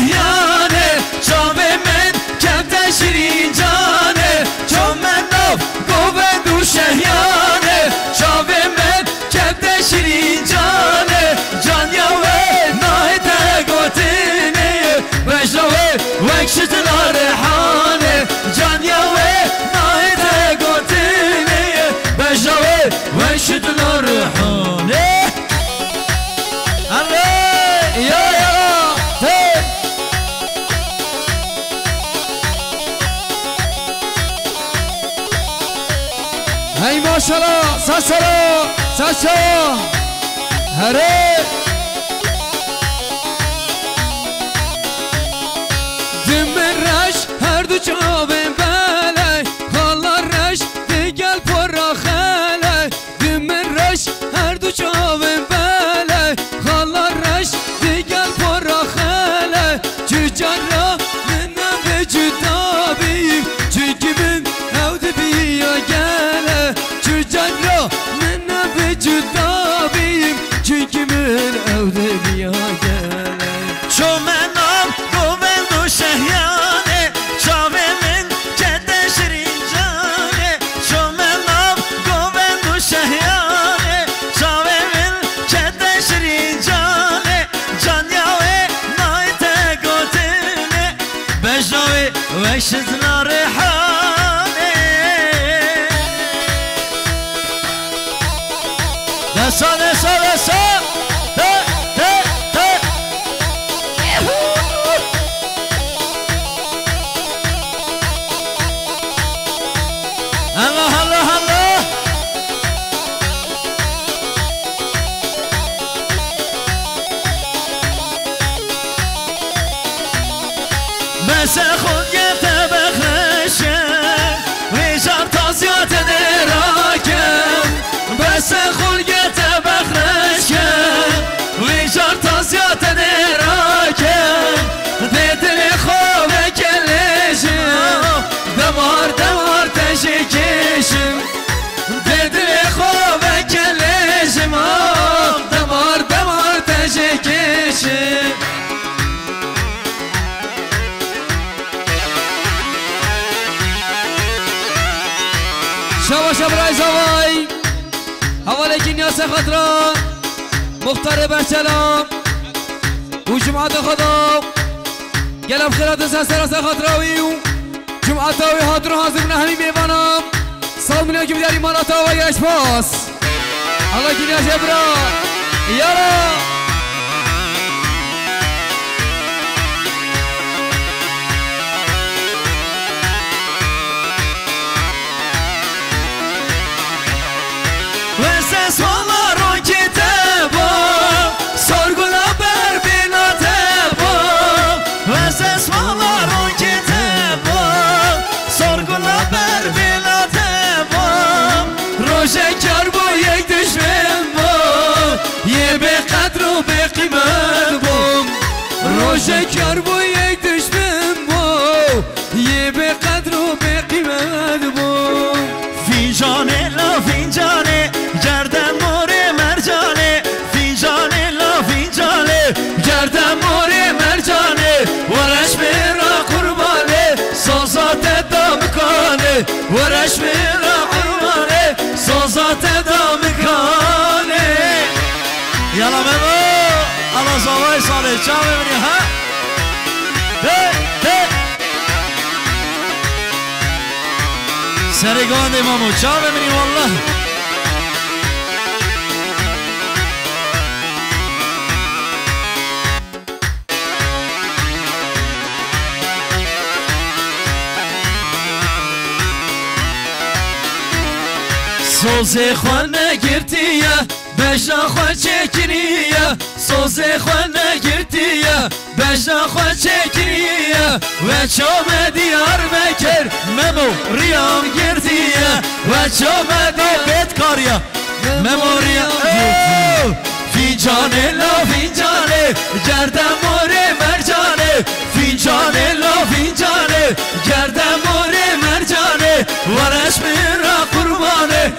شهیانه چاو من کفته شیرین جانه چون من ناف گوه دو شهیانه چاو من کفته شیرین جانه جان یاوه نایده گوتینه وجنوه وکشت نارحانه جان یاوه نایده گوتینه وجنوه وکشت نارحانه هی ماشالله ساسا هره دمن رش هر دو چاوین بله خالار رش دیگل پر را خله دمن رش هر دو چاوین بله خالار رش دیگل پر را خله جوجان را من به جدا بیم چونکه من هود بیا گله جوجان را من به جدا بیم چونکه من هود بیا گله چون من نام گوون دو شهیانه چاو من کده شیرین جانه چون من نام گوون دو شهیانه چاو من کده شیرین جانه جان یاوه نایده گوتینه بجنوی وشت نارحانه دسا الله بس خود گفته بخشه ویجار تازیات دراکم بس خود گفته بخشه ویجار تازیات دراکم دیدن خوب کلیشم دمار تشکیشم دیدن خوب کلیشم دمار تشکیشم شباش برای زوای حواله کنیاس خطران مختار برسلام و جماعت خدا گلم خیرات سراس خطراوی و جماعت هاوی حاضر حاضر من همین میوانم سال منو که بیداری مالاتا و گرش پاس الله کنیاس ابرا یارا Esmaların kitabı sorgula ber binatı Esmaların kitabı sorgula ber binatı Roşekar bu yek düşmen bu Ye be kadru be kıymet bu Roşekar bu yek düşmen bu Ye be kadru be kıymet bu Fincane la fincane گردن مور مرجانه فینجانه لا فینجانه گردن مور مرجانه ورش میرا قربانه سازات دامکانه ورش میرا قربانه سازات دامکانه یالا ممو الله زوای ساله چا ببینی ها سرگان امامو چا ببینی والله سوزه خوان نگرتیه بشنا خوان چکریه سوزه خوان نگرتیه بشنا خوان چکریه و چوم دیار بکر ممو ریام گرتیه و چوم دیار بدکاریا ممو ریام گرتیه فینجانه لا فینجانه گردم موره مرجانه فینجانه لا فینجانه گردم موره مرجانه ورش میرا قربانه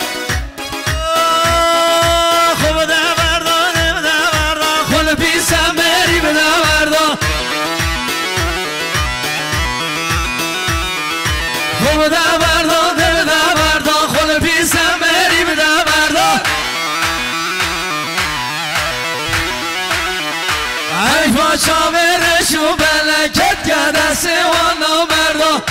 ای پاچا برشو بلکت گده سوانا مردا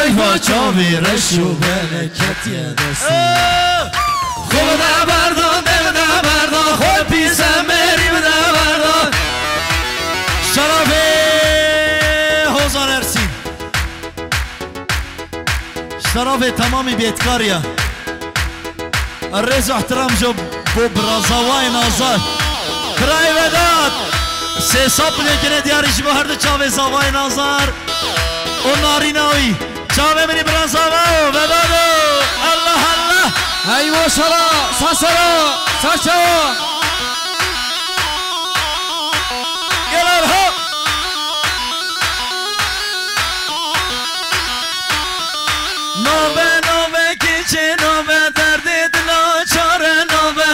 ای پاچا برشو بلکت گده سوانا خوب ده بردان ده بردان خود پیسم بریم ده بردان شرف حوزان ارسین شرف تمامی بیتکاریا الرئيس احترام جو برازاوای نازار برای وداد سه ساپنه کنه دیارش به هر دو چاوه زاوای نازار و ناریناوی چاوه منی برازاوای ودادو الله الله ای ماشالله ساسرا ساشا گلال ها نوبه نوبه کیچه نوبه درد دلا چاره نوبه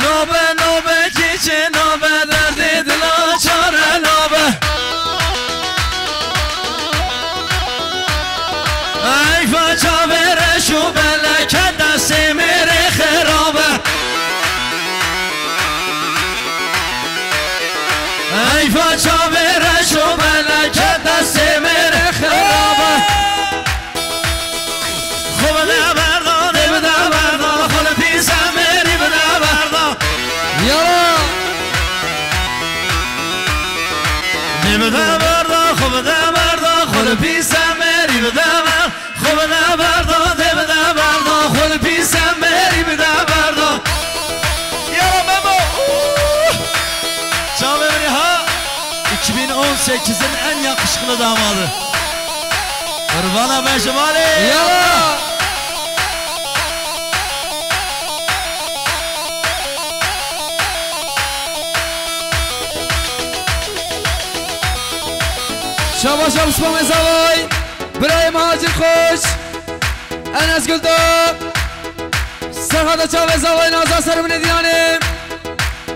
نوبه نوبه کیچه نوبه درد دلا چاره نوبه ای فاچا برشو بلکت دست میره خرابه ای فاچا برشو بلکت دست میره خرابه خوب ده بردان ده بردان خود پیسم میری ده بردان یالا ده بردان خوب ده بردان خود پیسم میری ده بردان خوب ده بردان ده بردان خود پیسم میری ده بردان یالا بابا چا ببینی ها 2018'in en yakışıklı damadı Kurban'a Beşimali یالا شاباش عثمان زوای برای مهاجر خوش انس گلدار سرخدا چاوه زوای نازا سرمون دیانه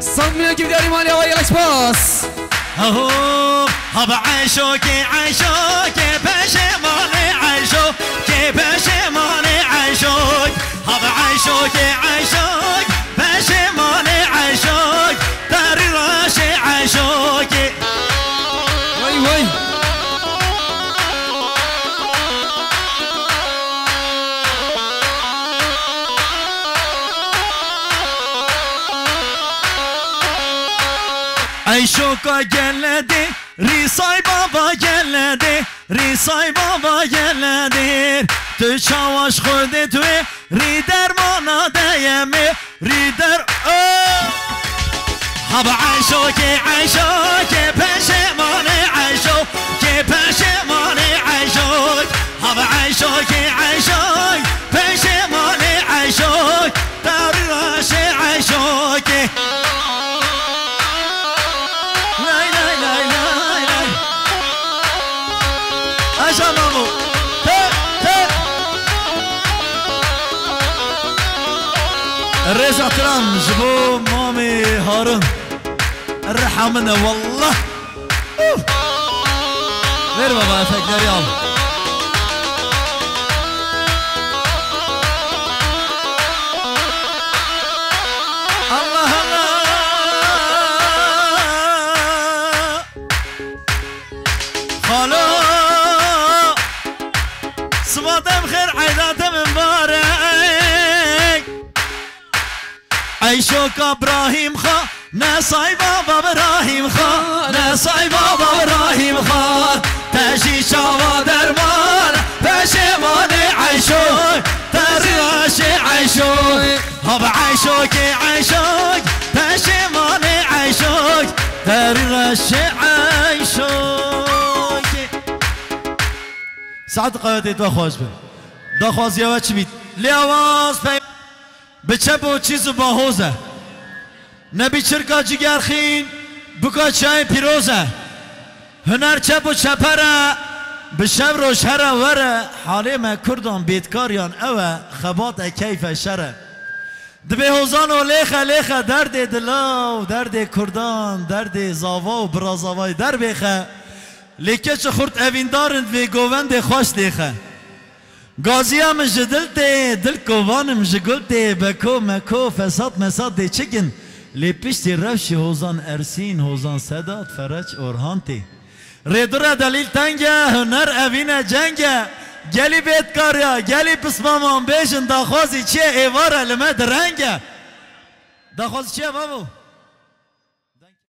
صدمینه که بداری مالی آقای الاشپاس هو هب عيشو كي بشمالي عيشو كي بشمالي عيشو هب عيشو كي بشمالي عيشو داري راشي عيشو كي وای وای Ayşoka geldi, Risay Baba geldi, Risay Baba geldi. Tu çavaş koydu tu, Rider mana deyemi, Rider Haba Ayşoke peşemane Ayşoke peşemane Ayşok Haba Ayşoke peşemane Ayşok Darıraşı Ayşoke Aşamamu Reza Tram Jbo Mami Harun Erhamına wallah Ver baba efektleri al Allah Allah Hala Sıvadım khair aydatım mübarek Ayşoka İbrahim Kha Nesay Baba İbrahim Kha Nesay Baba İbrahim Kha Teşi şava derman Peşemane Ayşok Terraşı Ayşok Hava Ayşoke Peşemane Ayşok Terraşı Ayşok ساعت قوتي دخواش به دخواش يا چی بید لیاواز بچه با چیز باهوزه نبی چرکا جگرخین بکا چای پیروزه هنر چپ و چپره بشب روشهره وره حالی ما کردان بیتکاریان اوه خبات کیف شره دبی هوزان و لیخه درد دلا و درد کردان درد زاوا و برازاوای در بیخه لیکه چه خورد اویندارند و گووند خوش دیخه گازیم جدل ته دل کوانم جگل ته بکو مکو فساد مساد ده چکن لی پشت روش هوزان ارسین هوزان سداد فرج اورهان ته ریدور دلیل تنگه هنر اوین جنگه گلی بیت کاریا گلی پسمامان بیشن داخوازی چیه ایواره لمه درنگه داخوازی چیه بابو